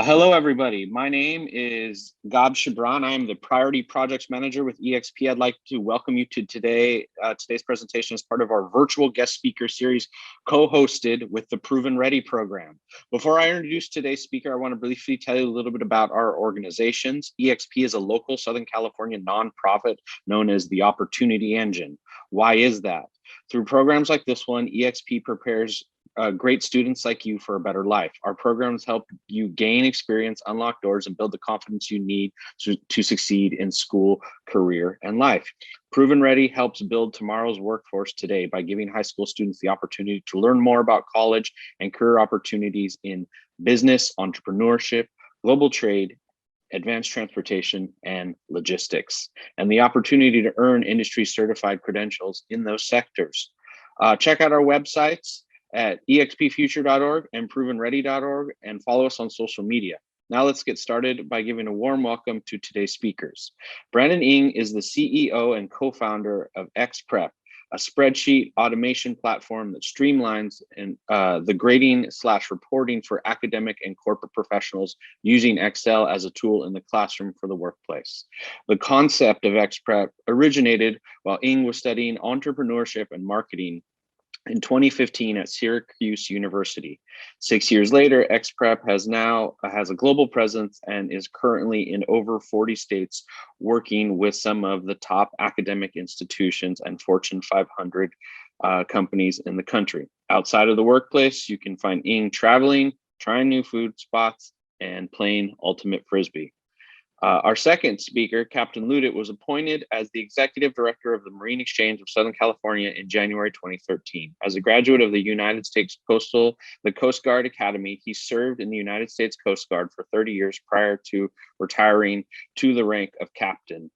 Hello, everybody. My name is Gab Shibran. I am the Priority Projects Manager with EXP. I'd like to welcome you to today's presentation as part of our virtual guest speaker series co-hosted with the ProvenReady program. Before I introduce today's speaker, I want to briefly tell you a little bit about our organizations. EXP is a local Southern California nonprofit known as the Opportunity Engine. Why is that? Through programs like this one, EXP prepares great students like you for a better life. Our programs help you gain experience, unlock doors, and build the confidence you need to succeed in school, career, and life. ProvenReady helps build tomorrow's workforce today by giving high school students the opportunity to learn more about college and career opportunities in business, entrepreneurship, global trade, advanced transportation, and logistics, and the opportunity to earn industry certified credentials in those sectors. Check out our websites at expfuture.org and provenready.org, and follow us on social media. Now let's get started by giving a warm welcome to today's speakers. Brandon Eng is the CEO and co-founder of ExPrep, a spreadsheet automation platform that streamlines the grading/reporting for academic and corporate professionals using Excel as a tool in the classroom for the workplace. The concept of ExPrep originated while Eng was studying entrepreneurship and marketing in 2015 at Syracuse University. 6 years later, ExPrep has a global presence and is currently in over 40 states, working with some of the top academic institutions and Fortune 500 companies in the country. Outside of the workplace, you can find Eng traveling, trying new food spots, and playing ultimate frisbee. Our second speaker, Captain Louttit, was appointed as the Executive Director of the Marine Exchange of Southern California in January 2013. As a graduate of the United States Coast Guard Academy, he served in the United States Coast Guard for 30 years prior to retiring to the rank of captain.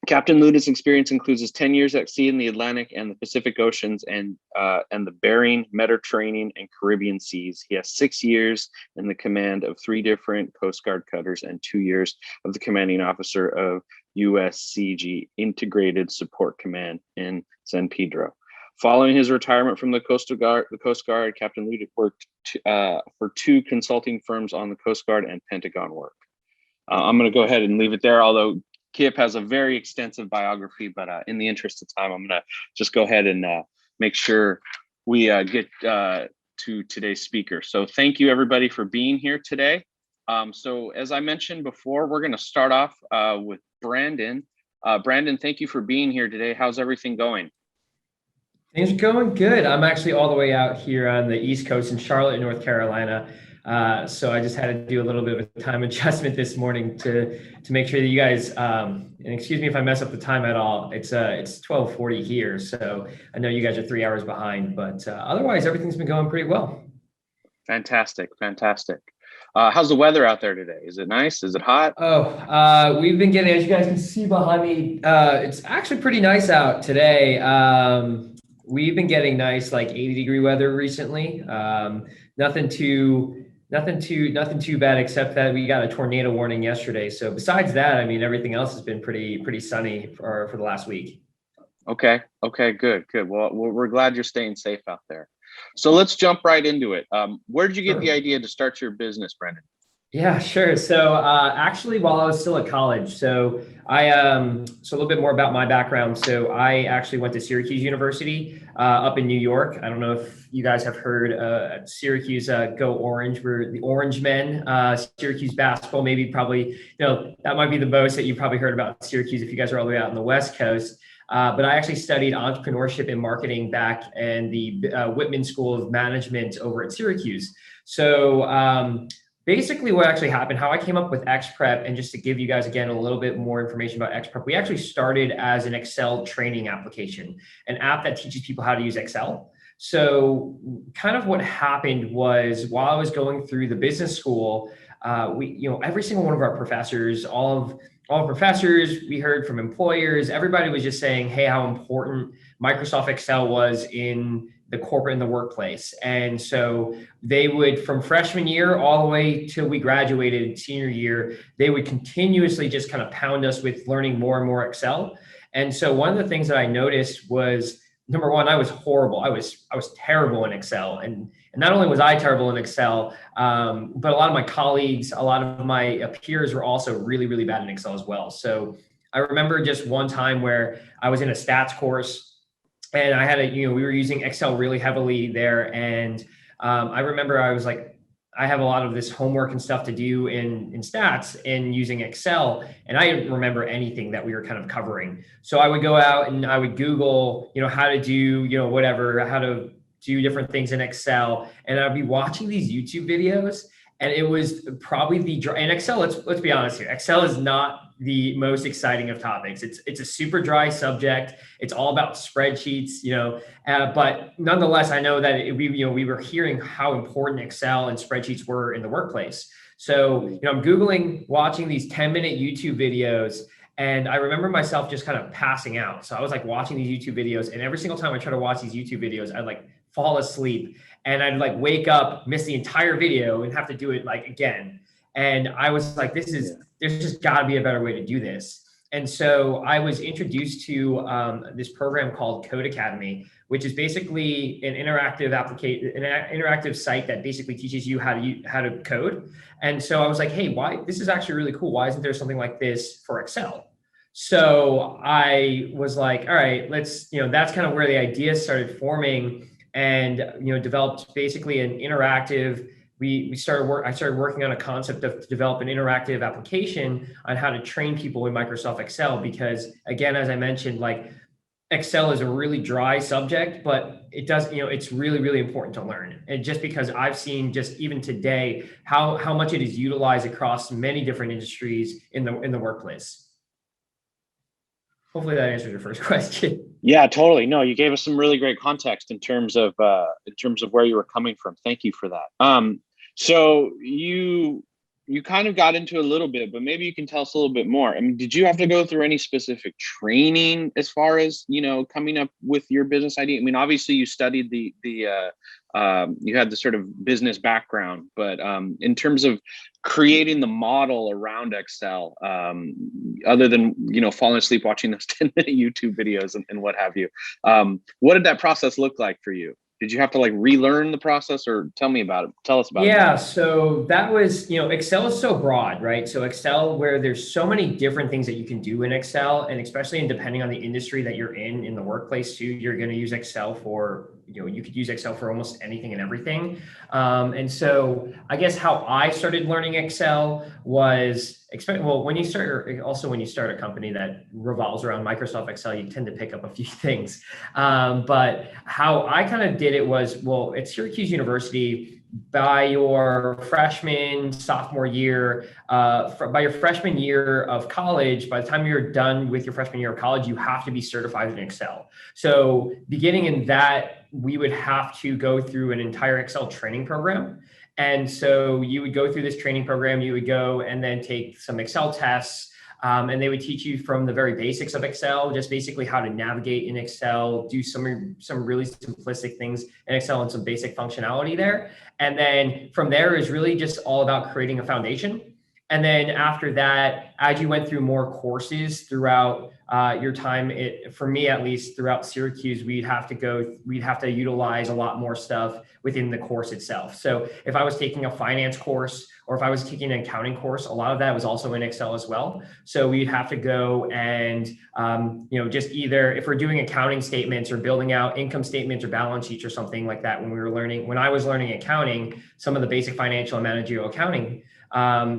Captain Loutit's experience includes his 10 years at sea in the Atlantic and the Pacific Oceans and the Bering, Mediterranean, and Caribbean seas. He has 6 years in the command of 3 different Coast Guard cutters and 2 years of the commanding officer of USCG Integrated Support Command in San Pedro. Following his retirement from the Coast Guard, Captain Louttit worked for 2 consulting firms on the Coast Guard and Pentagon work. I'm going to go ahead and leave it there, although Kip has a very extensive biography, but in the interest of time, I'm going to just go ahead and make sure we get to today's speaker. So thank you, everybody, for being here today. So as I mentioned before, we're going to start off with Brandon. Brandon, thank you for being here today. How's everything going? Things are going good. I'm actually all the way out here on the East Coast in Charlotte, North Carolina. So I just had to do a little bit of a time adjustment this morning to make sure that you guys, and excuse me if I mess up the time at all, it's 12:40 here. So I know you guys are 3 hours behind, but otherwise everything's been going pretty well. Fantastic. How's the weather out there today? Is it nice? Is it hot? We've been getting, as you guys can see behind me, it's actually pretty nice out today. We've been getting nice, like 80-degree weather recently. Nothing too bad, except that we got a tornado warning yesterday. So besides that, I mean, everything else has been pretty sunny for the last week. Okay, good. Well, we're glad you're staying safe out there. So let's jump right into it. Where did you get the idea to start your business, Brandon? Yeah, sure. So actually, while I was still at college, so a little bit more about my background. So I actually went to Syracuse University up in New York. I don't know if you guys have heard at Syracuse, go Orange. We're the Orange Men. Syracuse basketball, probably, that might be the most that you've probably heard about Syracuse if you guys are all the way out on the West Coast. But I actually studied entrepreneurship and marketing back in the Whitman School of Management over at Syracuse. So basically what actually happened, how I came up with ExPrep, and just to give you guys, again, a little bit more information about ExPrep, we actually started as an Excel training application, an app that teaches people how to use Excel. So kind of what happened was, while I was going through the business school, every single one of our professors, all professors, we heard from employers, everybody was just saying, hey, how important Microsoft Excel was in the corporate and the workplace. And so they would, from freshman year all the way till we graduated senior year, they would continuously just kind of pound us with learning more and more Excel. And so one of the things that I noticed was number one, I was horrible. I was terrible in Excel. And not only was I terrible in Excel, but a lot of my colleagues, a lot of my peers were also really, really bad in Excel as well. So I remember just one time where I was in a stats course and I had we were using Excel really heavily there. And I remember I was like, I have a lot of this homework and stuff to do in stats and using Excel. And I didn't remember anything that we were kind of covering. So I would go out and I would Google, how to do, whatever, how to do different things in Excel. And I'd be watching these YouTube videos. And it was probably and Excel, let's be honest here. Excel is not the most exciting of topics. It's a super dry subject. It's all about spreadsheets, but nonetheless, I know that we were hearing how important Excel and spreadsheets were in the workplace. So, I'm Googling, watching these 10-minute YouTube videos, and I remember myself just kind of passing out. So I was like watching these YouTube videos, and every single time I try to watch these YouTube videos, I'd like fall asleep, and I'd like wake up, miss the entire video, and have to do it like again. And I was like, there's just got to be a better way to do this. And so I was introduced to this program called Code Academy, which is basically an interactive interactive site that basically teaches you how to code. And so I was like, hey, this is actually really cool. Why isn't there something like this for Excel? So I was like, all right, let's, that's kind of where the ideas started forming, and, developed basically an interactive. I started working on a concept to develop an interactive application on how to train people in Microsoft Excel, because again, as I mentioned, like Excel is a really dry subject, but it's really, really important to learn. And just because I've seen just even today, how much it is utilized across many different industries in the workplace. Hopefully that answers your first question. Yeah, totally. No, you gave us some really great context in terms of where you were coming from. Thank you for that. So you kind of got into a little bit, but maybe you can tell us a little bit more. I mean, did you have to go through any specific training as far as, coming up with your business idea? I mean, obviously you studied you had the sort of business background, but in terms of creating the model around Excel, other than, falling asleep watching those 10-minute YouTube videos and what have you, what did that process look like for you? Did you have to like relearn the process, or tell us about it? Yeah, so that was, Excel is so broad, right? So Excel, where there's so many different things that you can do in Excel, and especially depending on the industry that you're in the workplace too, you're going to use Excel for, you could use Excel for almost anything and everything. And so I guess how I started learning Excel was, when you start a company that revolves around Microsoft Excel, you tend to pick up a few things. But how I kind of did it was, at Syracuse University, by your sophomore year, by your freshman year of college, by the time you're done with your freshman year of college, you have to be certified in Excel. So beginning in that, we would have to go through an entire Excel training program. And so you would go through this training program, you would go and then take some Excel tests, and they would teach you from the very basics of Excel, just basically how to navigate in Excel, do some really simplistic things in Excel and some basic functionality there. And then from there is really just all about creating a foundation. And then after that, as you went through more courses throughout your time, for me at least, throughout Syracuse, we'd have to utilize a lot more stuff within the course itself. So if I was taking a finance course, or if I was taking an accounting course, a lot of that was also in Excel as well. So we'd have to go and, just either if we're doing accounting statements or building out income statements or balance sheets or something like that, when I was learning accounting, some of the basic financial and managerial accounting,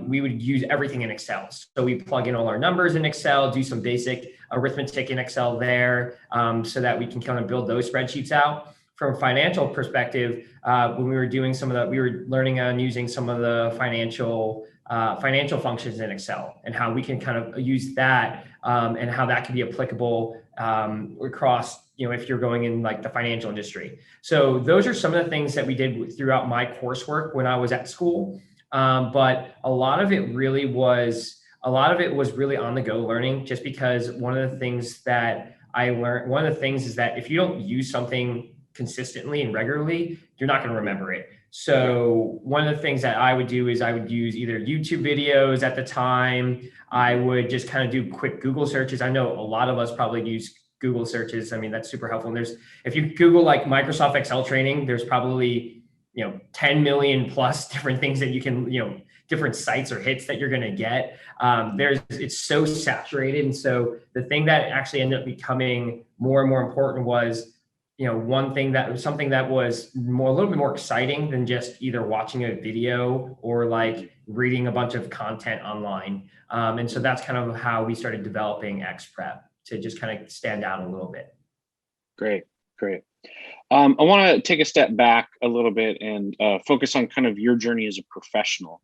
we would use everything in Excel. So we plug in all our numbers in Excel, do some basic arithmetic in Excel there, so that we can kind of build those spreadsheets out. From a financial perspective, when we were doing we were learning on using some of the financial functions in Excel, and how we can kind of use that, and how that can be applicable across, if you're going in like the financial industry. So those are some of the things that we did throughout my coursework when I was at school. But a lot of it was really on the go learning, just because one of the things that I learned, one of the things is that if you don't use something consistently and regularly, you're not going to remember it. So one of the things that I would do is I would use either YouTube videos at the time. I would just kind of do quick Google searches. I know a lot of us probably use Google searches. I mean, that's super helpful. And if you Google like Microsoft Excel training, there's probably, 10 million plus different things that you can, different sites or hits that you're going to get. It's so saturated. And so the thing that actually ended up becoming more and more important was, something that was a little bit more exciting than just either watching a video or like reading a bunch of content online. And so that's kind of how we started developing ExPrep, to just kind of stand out a little bit. Great. I want to take a step back a little bit and focus on kind of your journey as a professional,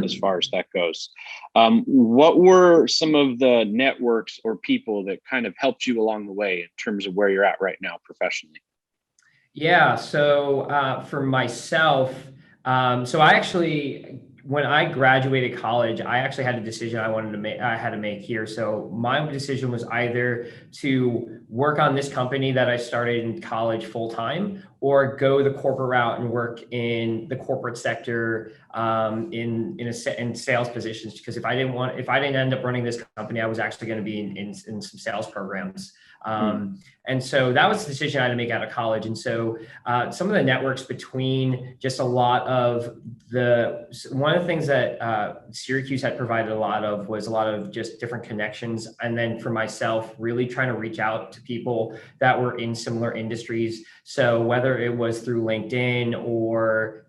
as far as that goes. What were some of the networks or people that kind of helped you along the way in terms of where you're at right now professionally? Yeah, so for myself, so I actually, when I graduated college, I actually had a decision I had to make here. So my decision was either to work on this company that I started in college full time, or go the corporate route and work in the corporate sector, in sales positions. Because if I didn't end up running this company, I was actually going to be in some sales programs. And so that was the decision I had to make out of college. And so some of the networks between just one of the things that Syracuse had provided a lot of was a lot of just different connections. And then for myself, really trying to reach out to people that were in similar industries. So whether it was through LinkedIn or,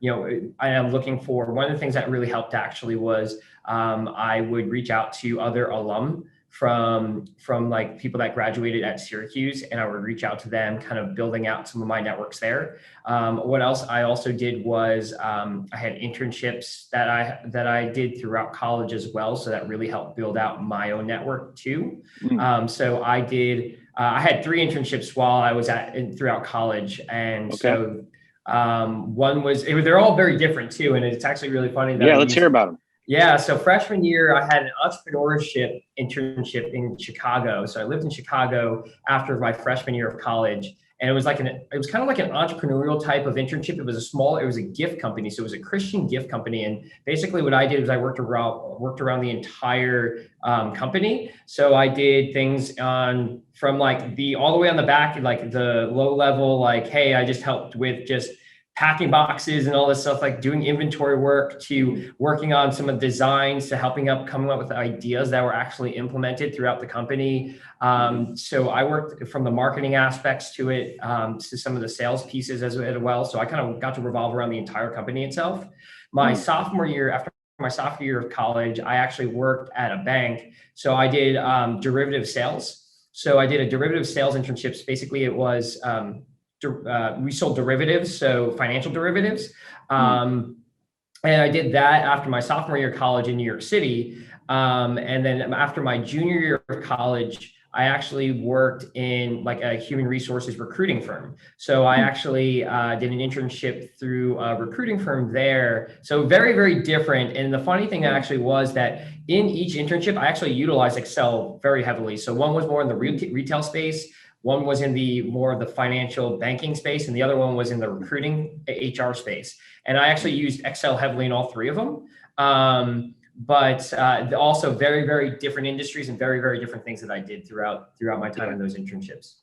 I am looking for, one of the things that really helped actually was I would reach out to other alum from like people that graduated at Syracuse, and I would reach out to them, kind of building out some of my networks there. What else I also did was I had internships that I did throughout college as well. So that really helped build out my own network too. So I had 3 internships while I was throughout college. And so one was, they're all very different too. And it's actually really funny that let's hear about them. Yeah, so freshman year, I had an entrepreneurship internship in Chicago. So I lived in Chicago after my freshman year of college, and it was kind of like an entrepreneurial type of internship. It was a gift company, so it was a Christian gift company. And basically, what I did was I worked around the entire company. So I did things from like all the way on the back, like the low level, like, hey, I just helped with just packing boxes and all this stuff, like doing inventory work, to working on some of the designs, to coming up with ideas that were actually implemented throughout the company. So I worked from the marketing aspects to it, to some of the sales pieces as well. So I kind of got to revolve around the entire company itself. After my sophomore year of college, I actually worked at a bank. So I did derivative sales. So I did a derivative sales internship. Basically, it was we sold derivatives, so financial derivatives. And I did that after my sophomore year of college in New York City. And then after my junior year of college, I actually worked in like a human resources recruiting firm. So I actually did an internship through a recruiting firm there. So very, very different. And the funny thing actually was that in each internship, I actually utilized Excel very heavily. So one was more in the retail space. One was in more of the financial banking space, and the other one was in the recruiting HR space. And I actually used Excel heavily in all 3 of them. But also very, very different industries and very, very different things that I did throughout my time in those internships.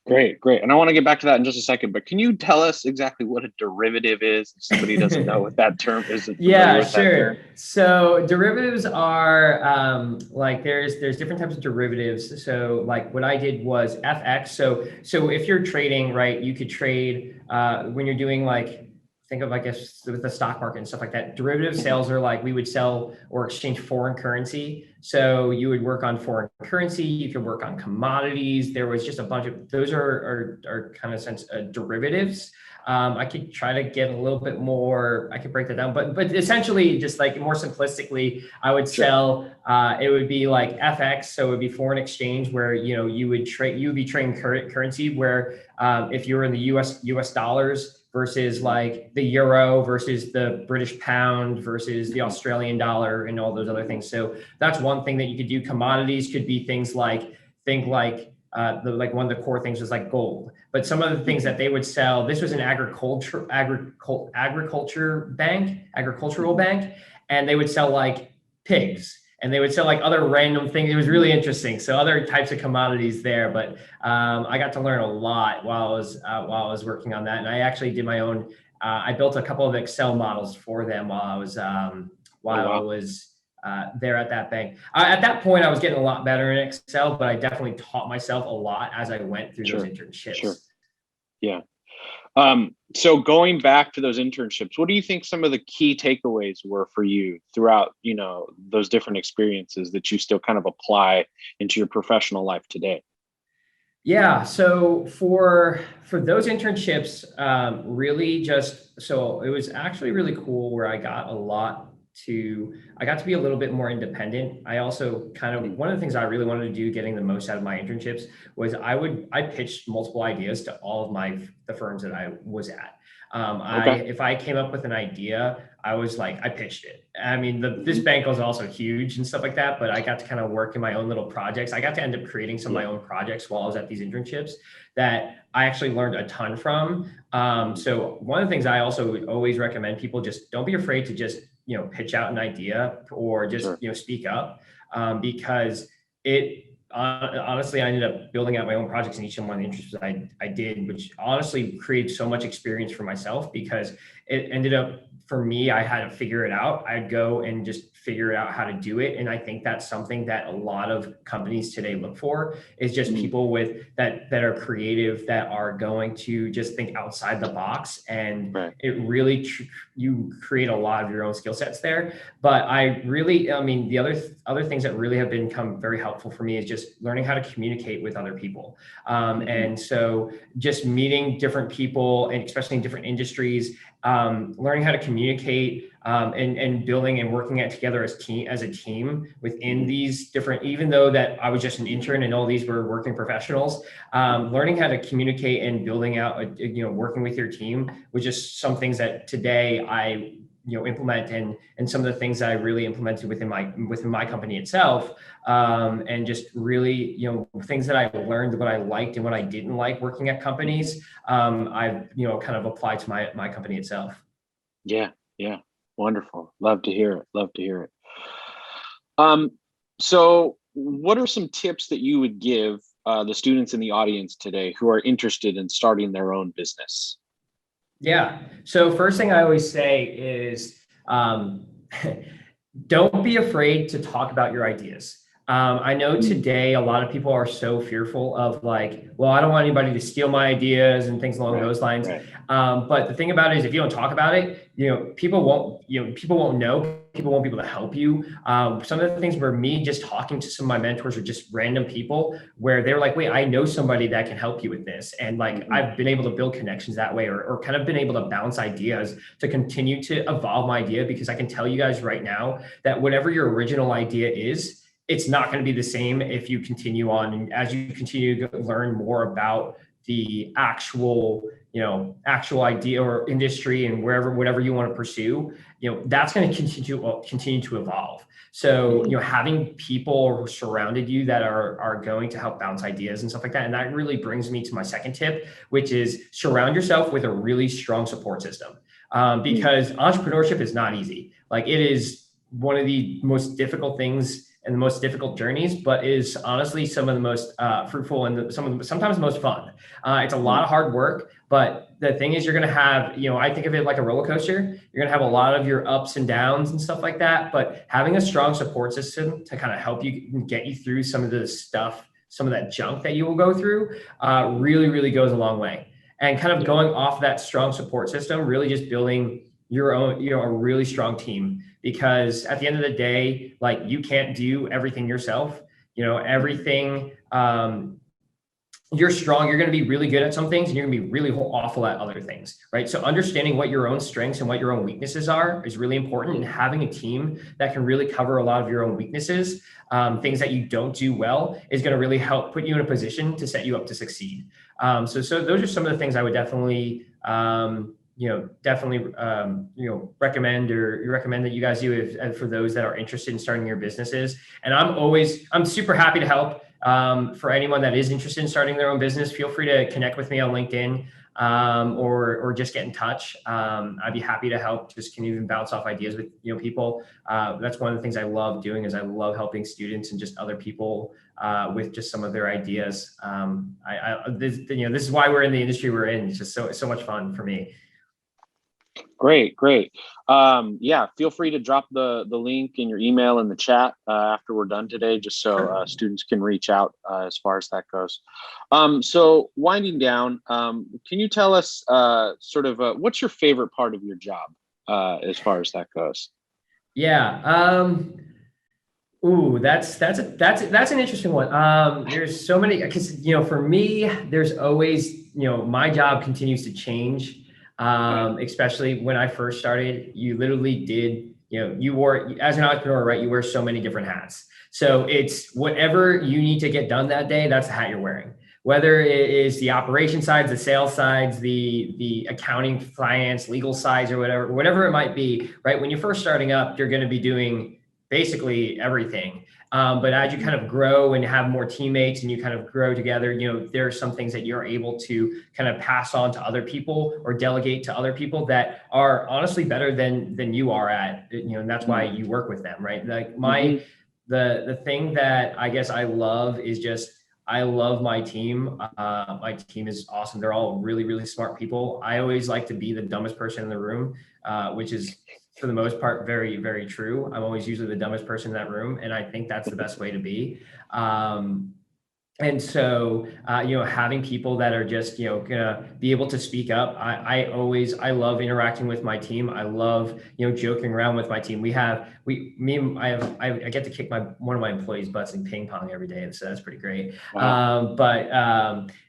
Great. And I want to get back to that in just a second, but can you tell us exactly what a derivative is? If somebody doesn't know what that term is. Yeah, sure. So derivatives are there's different types of derivatives. So like what I did was FX. So if you're trading, right, you could trade when you're doing think of, I guess, with the stock market and stuff like that. Derivative sales are like we would sell or exchange foreign currency. So you would work on foreign currency. You could work on commodities. There was just a bunch of those are kind of derivatives. I could try to get a little bit more. I could break that down, but essentially, just like more simplistically, I would sell. It would be like FX, so it would be foreign exchange, where you would be trading currency. Where if you're in the US dollars versus like the euro versus the British pound versus the Australian dollar and all those other things. So that's one thing that you could do. Commodities could be things like one of the core things was like gold. But some of the things that they would sell, this was an agricultural bank, and they would sell like pigs. and they would sell like other random things. It was really interesting. So other types of commodities there, but I got to learn a lot while I was working on that. And I actually did my own. I built a couple of Excel models for them while I was there at that bank. At that point, I was getting a lot better in Excel, but I definitely taught myself a lot as I went through those internships. Sure. Yeah. So going back to those internships, what do you think some of the key takeaways were for you throughout, those different experiences that you still kind of apply into your professional life today? Yeah. So for those internships, so it was actually really cool where I got to be a little bit more independent. I also one of the things I really wanted to do getting the most out of my internships was I pitched multiple ideas to all of the firms that I was at. If I came up with an idea, I pitched it. I mean, this bank was also huge and stuff like that, but I got to kind of work in my own little projects. I got to end up creating some of my own projects while I was at these internships that I actually learned a ton from. So one of the things I also would always recommend people, just don't be afraid to just, pitch out an idea or just, speak up, because honestly, I ended up building out my own projects in each one of the internships I did, which honestly created so much experience for myself, because it ended up, for me, I had to figure it out. I'd go and just figure out how to do it. And I think that's something that a lot of companies today look for, is just people that are creative, that are going to just think outside the box. And it really, you create a lot of your own skill sets there. But the other things that really have become very helpful for me is just learning how to communicate with other people. And so just meeting different people, and especially in different industries, learning how to communicate, and building and working together as a team within these different, even though that I was just an intern and all these were working professionals, learning how to communicate and building out, working with your team was just some things that today I implement, and some of the things that I really implemented within my company itself, and just really, things that I learned, what I liked and what I didn't like working at companies, I've, kind of applied to my company itself. Yeah. Wonderful. Love to hear it. So what are some tips that you would give the students in the audience today who are interested in starting their own business? Yeah. So first thing I always say is, don't be afraid to talk about your ideas. I know today a lot of people are so fearful of I don't want anybody to steal my ideas and things along those lines. But the thing about it is, if you don't talk about it, people won't know. People won't be able to help you. Some of the things were me just talking to some of my mentors, or just random people, where they're like, wait, I know somebody that can help you with this. And I've been able to build connections that way, or kind of been able to bounce ideas to continue to evolve my idea, because I can tell you guys right now that whatever your original idea is, it's not going to be the same if you continue on. And as you continue to learn more about the actual idea or industry, and whatever you want to pursue, that's going to continue to evolve. So, having people surrounded you that are going to help bounce ideas and stuff like that. And that really brings me to my second tip, which is surround yourself with a really strong support system. Because entrepreneurship is not easy. It is one of the most difficult things and the most difficult journeys, but is honestly some of the most fruitful and sometimes the most fun. It's a lot of hard work, but the thing is, you're going to have, I think of it like a roller coaster. You're going to have a lot of your ups and downs and stuff like that, but having a strong support system to kind of help you get you through some of the stuff, some of that junk that you will go through, really, really goes a long way. And kind of going off that strong support system, really just building your own, a really strong team. Because at the end of the day, you can't do everything yourself. Everything, you're strong, you're going to be really good at some things, and you're going to be really awful at other things, right? So understanding what your own strengths and what your own weaknesses are is really important. And having a team that can really cover a lot of your own weaknesses, things that you don't do well, is going to really help put you in a position to set you up to succeed. So those are some of the things I would definitely, recommend that you guys do for those that are interested in starting your businesses. And I'm super happy to help. For anyone that is interested in starting their own business, feel free to connect with me on LinkedIn. or just get in touch. I'd be happy to help. Just can even bounce off ideas with people. That's one of the things I love doing is I love helping students and just other people with just some of their ideas. This is why we're in the industry we're in. It's just so much fun for me. Great. Yeah, feel free to drop the link in your email in the chat after we're done today, just so students can reach out as far as that goes. So winding down, can you tell us sort of what's your favorite part of your job as far as that goes? Yeah. Ooh, that's an interesting one. There's so many, because for me, there's always my job continues to change. Especially when I first started, you literally did, you wore, as an entrepreneur, right? You wear so many different hats. So it's whatever you need to get done that day, that's the hat you're wearing. Whether it is the operation sides, the sales sides, the accounting, finance, legal sides, or whatever it might be, right? When you're first starting up, you're going to be doing basically everything. But as you kind of grow and have more teammates and you kind of grow together, there are some things that you're able to kind of pass on to other people or delegate to other people that are honestly better than you are at, and that's why you work with them, right? Like the thing that I guess I love is just, I love my team. My team is awesome. They're all really, really smart people. I always like to be the dumbest person in the room, which is for the most part, very, very true. I'm always usually the dumbest person in that room. And I think that's the best way to be. And so, having people that are just, gonna be able to speak up. I love interacting with my team. I love, joking around with my team. I get to kick one of my employees' butts in ping pong every day. So that's pretty great. Wow.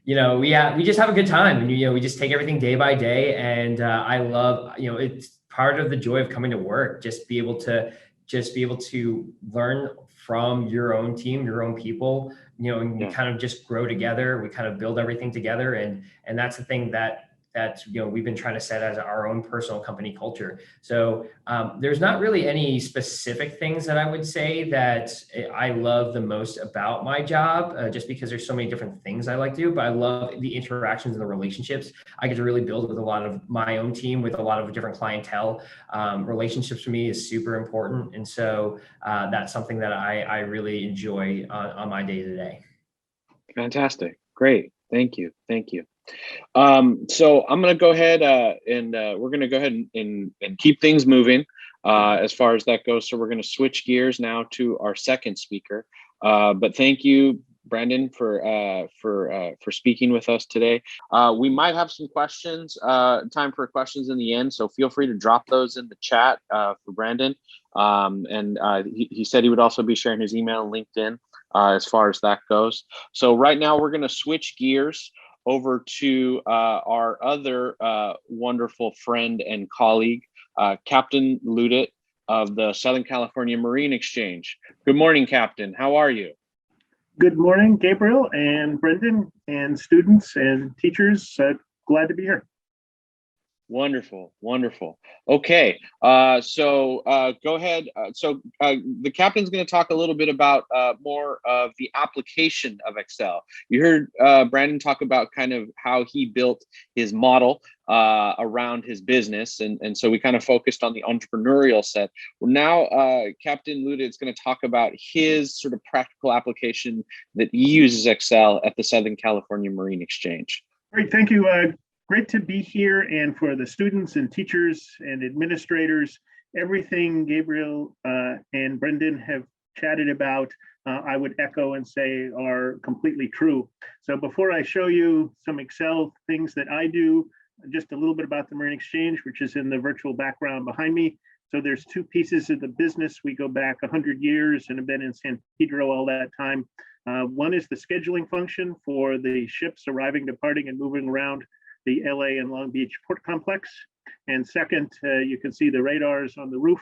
We just have a good time, and, we just take everything day by day. And I love, it's part of the joy of coming to work, just be able to learn from your own team, your own people, and we kind of just grow together. We kind of build everything together. And that's the thing that we've been trying to set as our own personal company culture. So there's not really any specific things that I would say that I love the most about my job, just because there's so many different things I like to do, but I love the interactions and the relationships I get to really build with a lot of my own team, with a lot of different clientele. Relationships for me is super important. And so that's something that I really enjoy on my day to day. Fantastic. Great. Thank you. So I'm going to go ahead and we're going to go ahead and keep things moving as far as that goes. So we're going to switch gears now to our second speaker. But thank you, Brandon, for speaking with us today. We might have some questions, time for questions in the end. So feel free to drop those in the chat for Brandon. He said he would also be sharing his email and LinkedIn as far as that goes. So right now we're going to switch gears over to our other wonderful friend and colleague, Captain Louttit of the Southern California Marine Exchange. Good morning, Captain. How are you? Good morning, Gabriel and Brendan and students and teachers. Glad to be here. Wonderful. Okay, so go ahead. The captain's going to talk a little bit about more of the application of Excel. You heard Brandon talk about kind of how he built his model around his business, and so we kind of focused on the entrepreneurial set. Well, now Captain Louttit is going to talk about his sort of practical application that he uses Excel at the Southern California Marine Exchange. Great, thank you. Great to be here, and for the students and teachers and administrators, everything Gabriel and Brendan have chatted about, I would echo and say are completely true. So before I show you some Excel things that I do, just a little bit about the Marine Exchange, which is in the virtual background behind me. So there's two pieces of the business. We go back 100 years and have been in San Pedro all that time. One is the scheduling function for the ships arriving, departing, and moving around the LA and Long Beach port complex. And second, you can see the radars on the roof.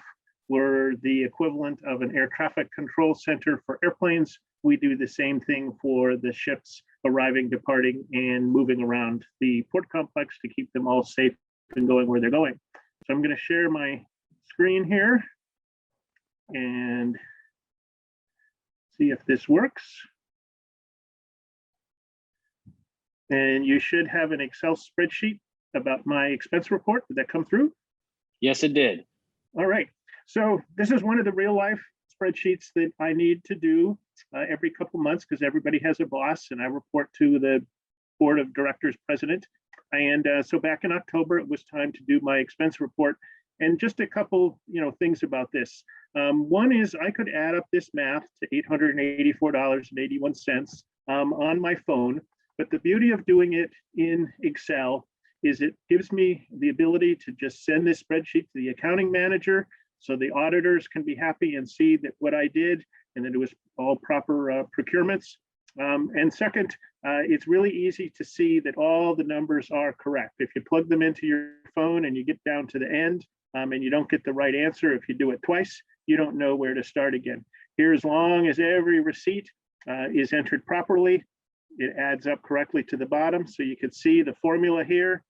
We're the equivalent of an air traffic control center for airplanes. We do the same thing for the ships arriving, departing, and moving around the port complex to keep them all safe and going where they're going. So I'm going to share my screen here and see if this works. And you should have an Excel spreadsheet about my expense report. Did that come through? Yes, it did. All right. So this is one of the real life spreadsheets that I need to do every couple months because everybody has a boss and I report to the board of directors president. And so back in October, it was time to do my expense report. And just a couple, things about this. One is I could add up this math to $884.81 on my phone. But the beauty of doing it in Excel is it gives me the ability to just send this spreadsheet to the accounting manager so the auditors can be happy and see that what I did and that it was all proper procurements. And second, it's really easy to see that all the numbers are correct. If you plug them into your phone and you get down to the end and you don't get the right answer, if you do it twice, you don't know where to start again. Here, as long as every receipt is entered properly, it adds up correctly to the bottom. So you can see the formula here.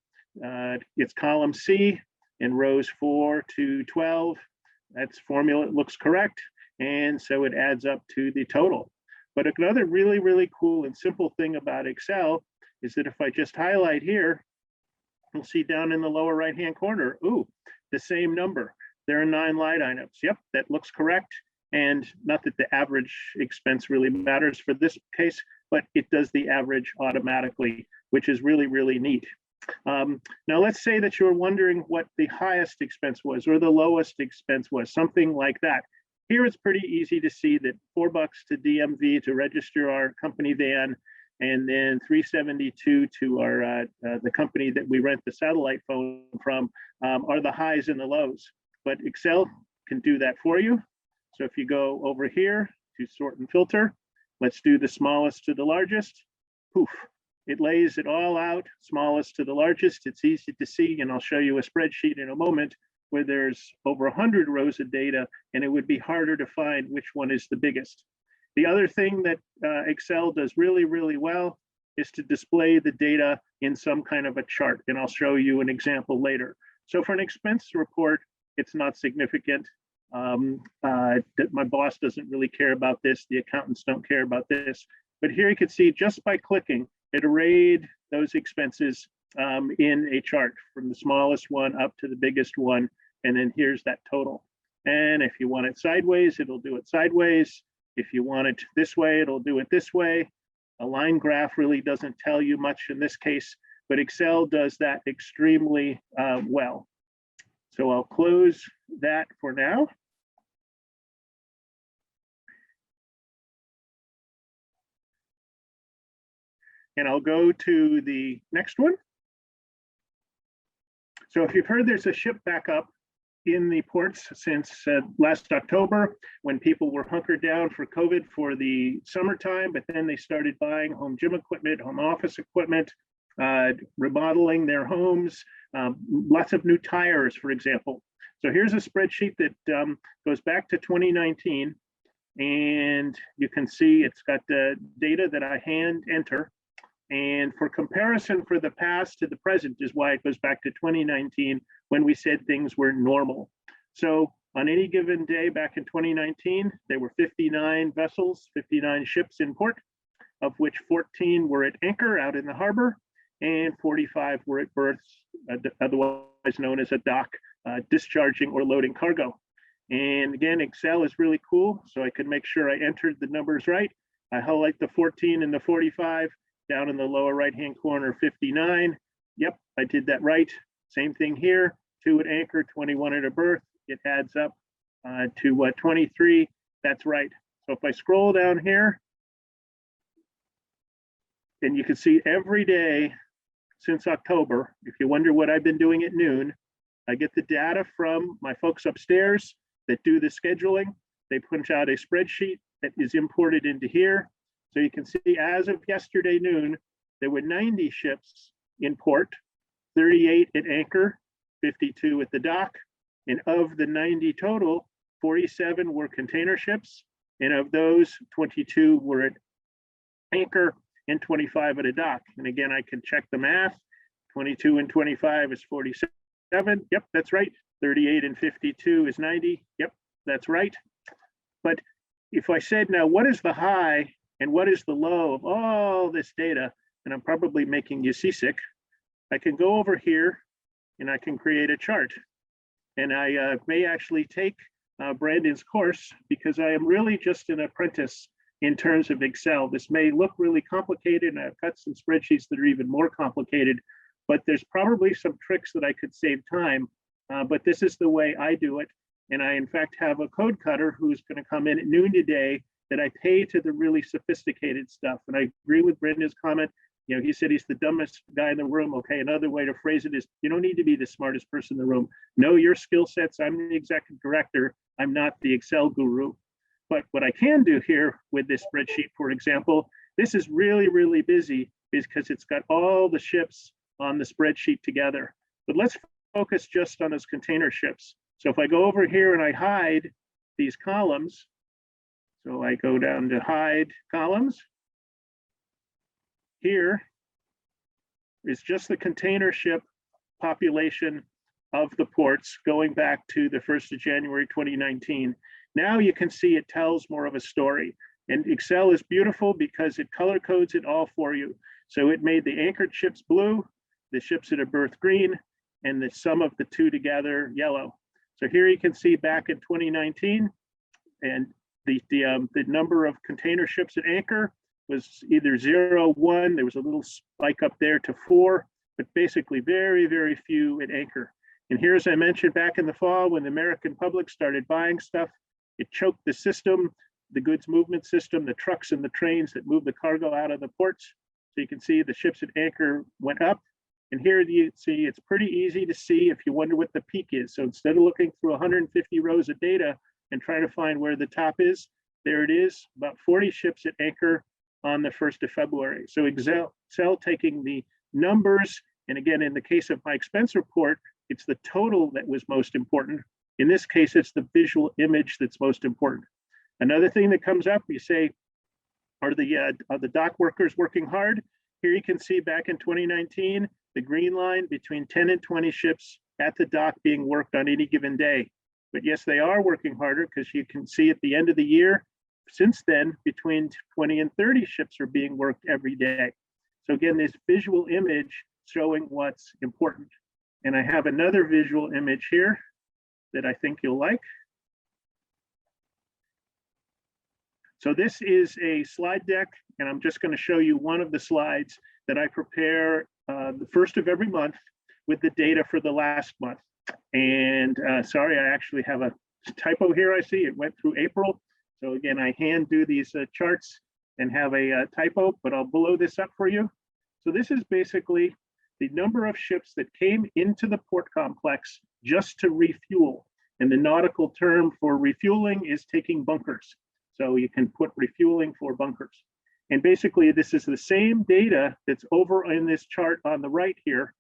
It's column C in rows 4 to 12. That's formula, it looks correct. And so it adds up to the total. But another really, really cool and simple thing about Excel is that if I just highlight here, you'll see down in the lower right-hand corner, ooh, the same number. There are 9 line items. Yep, that looks correct. And not that the average expense really matters for this case, but it does the average automatically, which is really, really neat. Now, let's say that you're wondering what the highest expense was or the lowest expense was, something like that. Here, it's pretty easy to see that $4 to DMV to register our company van, and then $372 to our the company that we rent the satellite phone from are the highs and the lows. But Excel can do that for you. So if you go over here to sort and filter, let's do the smallest to the largest. Poof, it lays it all out, smallest to the largest. It's easy to see, and I'll show you a spreadsheet in a moment where there's over 100 rows of data, and it would be harder to find which one is the biggest. The other thing that Excel does really, really well is to display the data in some kind of a chart, and I'll show you an example later. So for an expense report, it's not significant. My boss doesn't really care about this. The accountants don't care about this. But here you can see just by clicking, it arrayed those expenses in a chart from the smallest one up to the biggest one. And then here's that total. And if you want it sideways, it'll do it sideways. If you want it this way, it'll do it this way. A line graph really doesn't tell you much in this case, but Excel does that extremely well. So I'll close that for now. And I'll go to the next one. So if you've heard, there's a ship backup in the ports since last October, when people were hunkered down for COVID for the summertime, but then they started buying home gym equipment, home office equipment, remodeling their homes, lots of new tires, for example. So here's a spreadsheet that goes back to 2019, and you can see it's got the data that I hand enter. And for comparison for the past to the present is why it goes back to 2019 when we said things were normal. So on any given day back in 2019, there were 59 vessels, 59 ships in port, of which 14 were at anchor out in the harbor and 45 were at berths, otherwise known as a dock, discharging or loading cargo. And again, Excel is really cool, so I could make sure I entered the numbers right. I highlight the 14 and the 45. Down in the lower right-hand corner, 59. Yep, I did that right. Same thing here, 2 at anchor, 21 at a berth. It adds up to 23. That's right. So if I scroll down here, and you can see every day since October, if you wonder what I've been doing at noon, I get the data from my folks upstairs that do the scheduling. They punch out a spreadsheet that is imported into here. So you can see as of yesterday noon, there were 90 ships in port, 38 at anchor, 52 at the dock. And of the 90 total, 47 were container ships. And of those, 22 were at anchor and 25 at a dock. And again, I can check the math. 22 and 25 is 47. Yep, that's right. 38 and 52 is 90. Yep, that's right. But if I said, now what is the high and what is the low of all this data? and I'm probably making you seasick, I can go over here and I can create a chart. And I may actually take Brandon's course because I am really just an apprentice in terms of Excel. This may look really complicated, and I've got some spreadsheets that are even more complicated, but there's probably some tricks that I could save time, but this is the way I do it. And I, in fact, have a code cutter who's going to come in at noon today that I pay to the really sophisticated stuff. And I agree with Brendan's comment. You know, he said he's the dumbest guy in the room. Okay, another way to phrase it is you don't need to be the smartest person in the room. Know your skill sets. I'm the executive director. I'm not the Excel guru. But what I can do here with this spreadsheet, for example, this is really, really busy because it's got all the ships on the spreadsheet together. But let's focus just on those container ships. So if I go over here and I hide these columns, so I go down to hide columns, here is just the container ship population of the ports going back to the 1st of January 2019. Now you can see it tells more of a story. And Excel is beautiful because it color codes it all for you. So it made the anchored ships blue, the ships that are berth green, and the sum of the two together yellow. So here you can see back in 2019, and the number of container ships at anchor was either 0, 1, there was a little spike up there to 4, but basically very, very few at anchor. And here, as I mentioned back in the fall, when the American public started buying stuff, it choked the system, the goods movement system, the trucks and the trains that move the cargo out of the ports. So you can see the ships at anchor went up. And here you see it's pretty easy to see if you wonder what the peak is. So instead of looking through 150 rows of data and trying to find where the top is, there it is, about 40 ships at anchor on the 1st of February. So Excel taking the numbers, and again, in the case of my expense report, it's the total that was most important. In this case, it's the visual image that's most important. Another thing that comes up, you say, are the dock workers working hard? Here you can see back in 2019, the green line between 10 and 20 ships at the dock being worked on any given day. But yes, they are working harder because you can see at the end of the year, since then, between 20 and 30 ships are being worked every day. So again, this visual image showing what's important. And I have another visual image here that I think you'll like. So this is a slide deck, and I'm just going to show you one of the slides that I prepare the first of every month with the data for the last month. And sorry, I actually have a typo here. I see it went through April. So again, I hand do these charts and have a typo, but I'll blow this up for you. So this is basically the number of ships that came into the port complex just to refuel. And the nautical term for refueling is taking bunkers. So you can put refueling for bunkers. And basically, this is the same data that's over in this chart on the right here,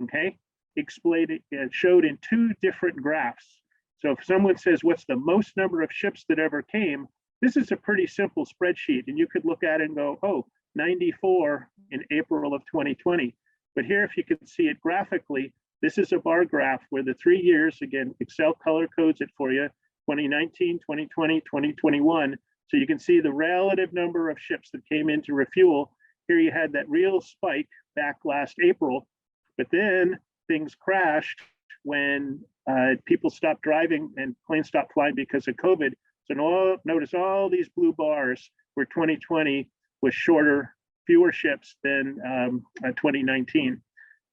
okay? Explained it showed in two different graphs. So if someone says, what's the most number of ships that ever came? This is a pretty simple spreadsheet, and you could look at it and go, oh, 94 in April of 2020. But here, if you can see it graphically, this is a bar graph where the 3 years, again, Excel color codes it for you, 2019, 2020, 2021. So you can see the relative number of ships that came in to refuel. Here you had that real spike back last April, but then things crashed when people stopped driving and planes stopped flying because of COVID. So notice all these blue bars where 2020 was shorter, fewer ships than 2019.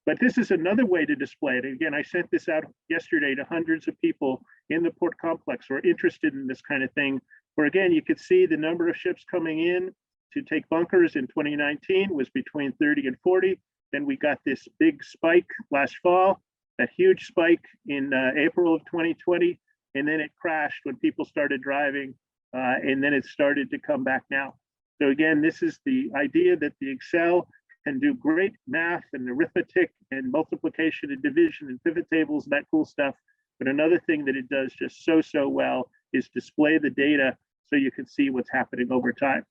But this is another way to display it. Again, I sent this out yesterday to hundreds of people in the port complex who are interested in this kind of thing, where again, you could see the number of ships coming in to take bunkers in 2019 was between 30 and 40. Then we got this big spike last fall, that huge spike in April of 2020, and then it crashed when people started driving, and then it started to come back now. So again, this is the idea that the Excel can do great math and arithmetic and multiplication and division and pivot tables and that cool stuff. But another thing that it does just so well is display the data so you can see what's happening over time.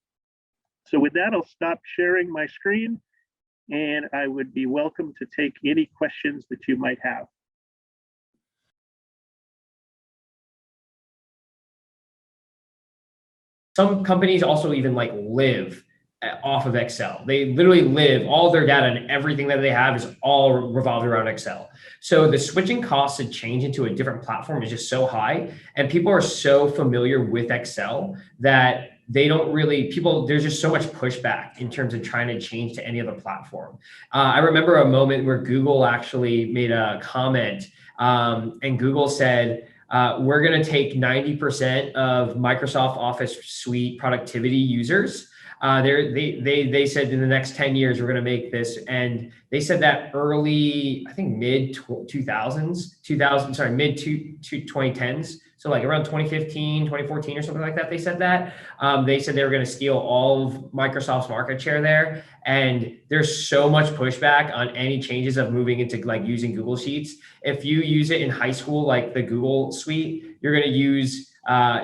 So with that, I'll stop sharing my screen, and I would be welcome to take any questions that you might have. Some companies also even like live off of Excel. They literally live, all their data and everything that they have is all revolved around Excel. So the switching costs to change into a different platform is just so high, and people are so familiar with Excel that they don't really, there's just so much pushback in terms of trying to change to any other platform. I remember a moment where Google actually made a comment, and Google said, we're going to take 90% of Microsoft Office Suite productivity users. They said in the next 10 years, we're going to make this. And they said that early, I think mid 2010s. So like around 2015, 2014 or something like that, they said that. They said they were going to steal all of Microsoft's market share there. And there's so much pushback on any changes of moving into like using Google Sheets. If you use it in high school, like the Google Suite, you're going to use,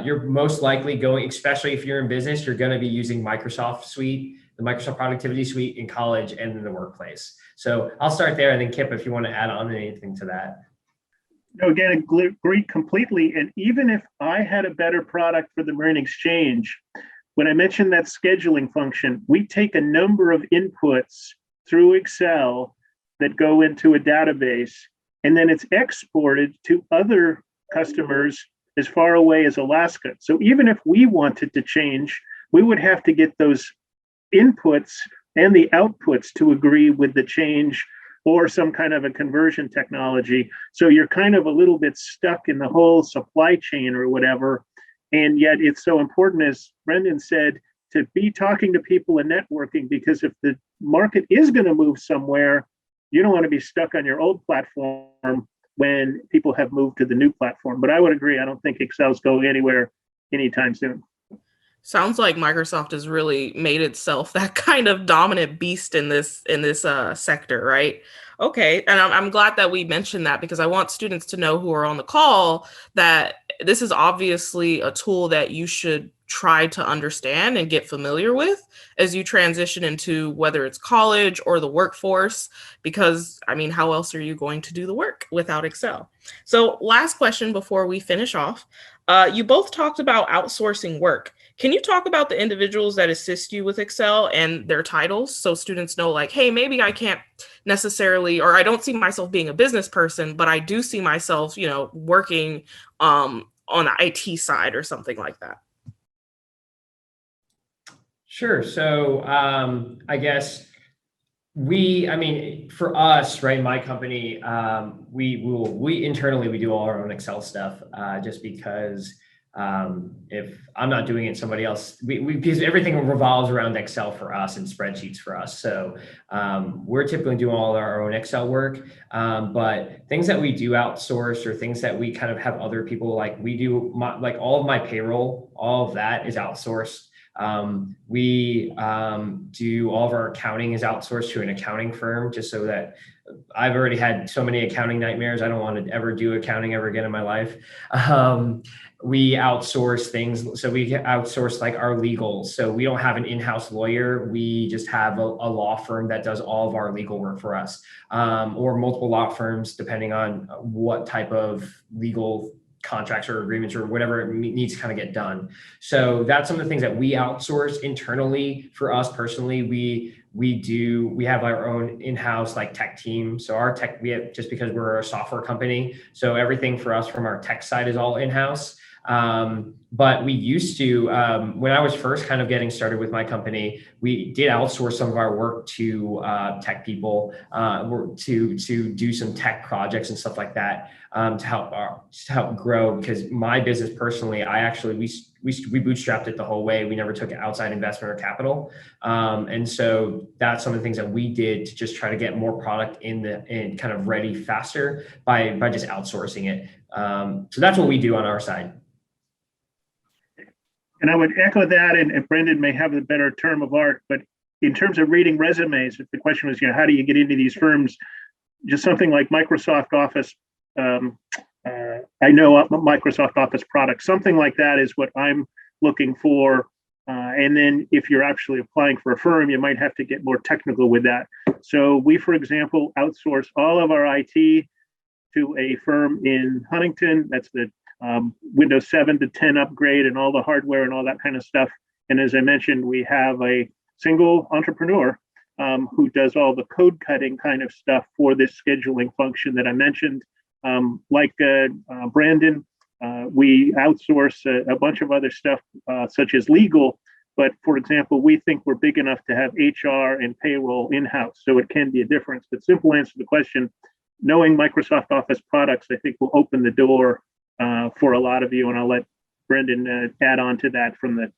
you're most likely going, especially if you're in business, you're going to be using Microsoft Suite, the Microsoft Productivity Suite in college and in the workplace. So I'll start there. And then Kip, if you want to add on anything to that. No, again, agree completely. And even if I had a better product for the Marine Exchange, when I mentioned that scheduling function, we take a number of inputs through Excel that go into a database, and then it's exported to other customers as far away as Alaska. So even if we wanted to change, we would have to get those inputs and the outputs to agree with the change or some kind of a conversion technology. So you're kind of a little bit stuck in the whole supply chain or whatever. And yet it's so important, as Brendan said, to be talking to people and networking, because if the market is going to move somewhere, you don't want to be stuck on your old platform when people have moved to the new platform. But I would agree, I don't think Excel's going anywhere anytime soon. Sounds like Microsoft has really made itself that kind of dominant beast in this sector, right? Okay, and I'm glad that we mentioned that, because I want students to know who are on the call that this is obviously a tool that you should try to understand and get familiar with as you transition into whether it's college or the workforce, because I mean, how else are you going to do the work without Excel? So last question before we finish off. You both talked about outsourcing work. Can you talk about the individuals that assist you with Excel and their titles, so students know, like, hey, maybe I can't necessarily, or I don't see myself being a business person, but I do see myself, working on the IT side or something like that? Sure. So I guess for us, right, my company, we internally, we do all our own Excel stuff, just because if I'm not doing it, somebody else, because everything revolves around Excel for us and spreadsheets for us. So we're typically doing all our own Excel work, but things that we do outsource or things that we kind of have other people, like we do, like all of my payroll, all of that is outsourced. We do all of our accounting is outsourced to an accounting firm, just so that I've already had so many accounting nightmares. I don't want to ever do accounting ever again in my life. We outsource things. So we outsource like our legal. So we don't have an in-house lawyer. We just have a law firm that does all of our legal work for us, or multiple law firms, depending on what type of legal contracts or agreements or whatever needs to kind of get done. So that's some of the things that we outsource internally. For us personally, we have our own in-house like tech team. So our tech, just because we're a software company, so everything for us from our tech side is all in-house. But we used to, when I was first kind of getting started with my company, we did outsource some of our work to tech people, to do some tech projects and stuff like that, to help grow. Because my business personally, we bootstrapped it the whole way. We never took outside investment or capital, and so that's some of the things that we did to just try to get more product in kind of ready faster by just outsourcing it. So that's what we do on our side. And I would echo that, and Brendan may have a better term of art, but in terms of reading resumes, if the question was, how do you get into these firms, just something like Microsoft Office, I know Microsoft Office products, something like that is what I'm looking for. And then if you're actually applying for a firm, you might have to get more technical with that. So we, for example, outsource all of our IT to a firm in Huntington. That's the Windows 7 to 10 upgrade and all the hardware and all that kind of stuff. And as I mentioned, we have a single entrepreneur who does all the code cutting kind of stuff for this scheduling function that I mentioned. Like Brandon, we outsource a bunch of other stuff, such as legal. But for example, we think we're big enough to have HR and payroll in-house, so it can be a difference. But simple answer to the question, knowing Microsoft Office products, I think will open the door for a lot of you. And I'll let Brandon add on to that from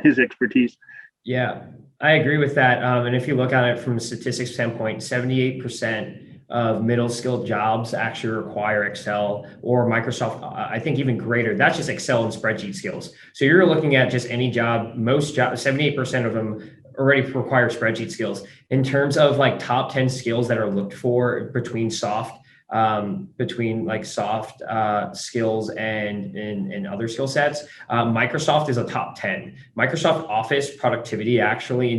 his expertise. Yeah, I agree with that. And if you look at it from a statistics standpoint, 78% of middle skilled jobs actually require Excel or Microsoft. I think even greater. That's just Excel and spreadsheet skills. So you're looking at just any job, most jobs, 78% of them already require spreadsheet skills. In terms of like top 10 skills that are looked for between soft skills and other skill sets, Microsoft is a top 10. Microsoft Office productivity actually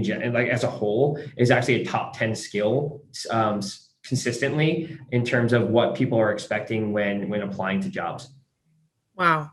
as a whole is actually a top 10 skill consistently in terms of what people are expecting when applying to jobs. Wow.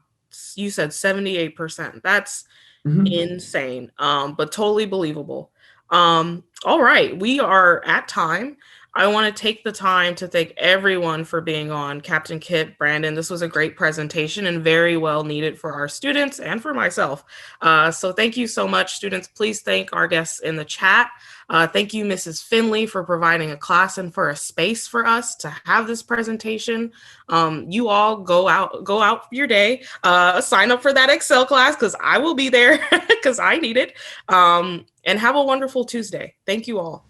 You said 78%. That's insane, but totally believable. All right, we are at time. I want to take the time to thank everyone for being on. Captain Kip, Brandon, this was a great presentation and very well needed for our students and for myself. So thank you so much, students. Please thank our guests in the chat. Thank you, Mrs. Finley, for providing a class and for a space for us to have this presentation. You all go out for your day, sign up for that Excel class because I will be there because I need it. And have a wonderful Tuesday. Thank you all.